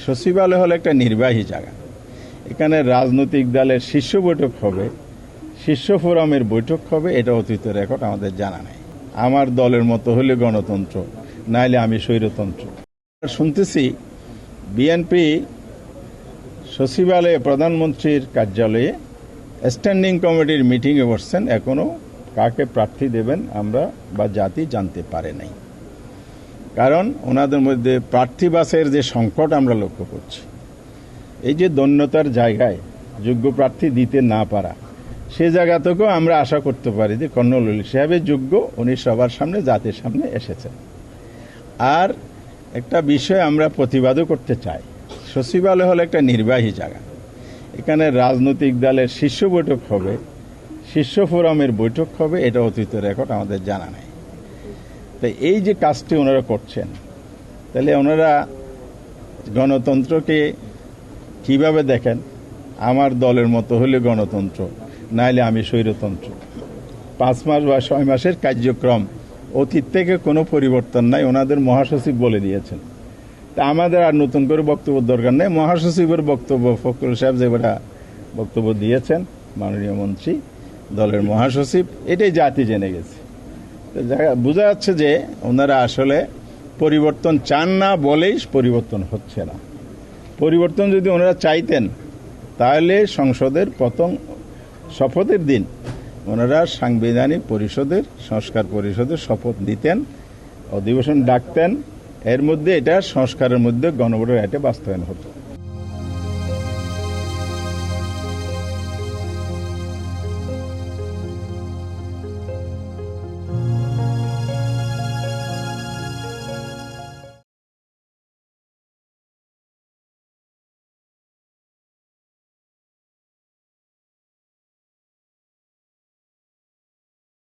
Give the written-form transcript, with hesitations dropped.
সচিবালয় হলো একটা নির্বাহী জায়গা। এখানে রাজনৈতিক দলের শীর্ষ বৈঠক হবে, শীর্ষ ফোরামের বৈঠক হবে, এটা অতীত রেকর্ড আমাদের জানা নেই। আমার দলের মতো হলে গণতন্ত্র, নাইলে আমি স্বৈরতন্ত্র। শুনতেছি বিএনপি সচিবালয়ে প্রধানমন্ত্রীর কার্যালয়ে স্ট্যান্ডিং কমিটির মিটিংয়ে বসছেন, এখনো কাকে প্রার্থী দেবেন আমরা বা জাতি জানতে পারে নাই। কারণ ওনাদের মধ্যে প্রার্থী বাছাইয়ের যে সংকট আমরা লক্ষ্য করছি, এই যে দৈন্যতার জায়গায় যোগ্য প্রার্থী দিতে না পারা, সে জায়গা থেকেও আমরা আশা করতে পারি যে কর্নেল ওলি সাহেবের যোগ্য, উনি সবার সামনে জাতির সামনে এসেছেন। আর একটা বিষয় আমরা প্রতিবাদও করতে চাই, সচিবালয় হলো একটা নির্বাহী জায়গা। এখানে রাজনৈতিক দলের শীর্ষ বৈঠক হবে, শীর্ষ ফোরামের বৈঠক হবে, এটা অতীত রেকর্ড আমাদের জানা নেই। তো এই যে কাজটি ওনারা করছেন, তাহলে ওনারা গণতন্ত্রকে কিভাবে দেখেন? আমার দলের মতো হলে গণতন্ত্র, নাইলে আমি স্বৈরতন্ত্র। 5 মাস বা 6 মাসের কার্যক্রম, অতীত থেকে কোনো পরিবর্তন নাই, ওনাদের মহাসচিব বলে দিয়েছেন। তা আমাদের আর নতুন করে বক্তব্য দরকার নেই। মহাসচিবের বক্তব্য, ফখরুল সাহেব যেটা বক্তব্য দিয়েছেন, মাননীয় মন্ত্রী, দলের মহাসচিব, এটাই জাতি জেনে গেছে। বোঝা যাচ্ছে যে ওনারা আসলে পরিবর্তন চান না বলেই পরিবর্তন হচ্ছে না। পরিবর্তন যদি ওনারা চাইতেন, তাহলে সংসদের প্রথম শপথের দিন ওনারা সাংবিধানিক পরিষদের, সংস্কার পরিষদের শপথ দিতেন, অধিবেশন ডাকতেন, এর মধ্যে এটা সংস্কারের মধ্যে গণভোটের রায়টা বাস্তবায়ন হতো।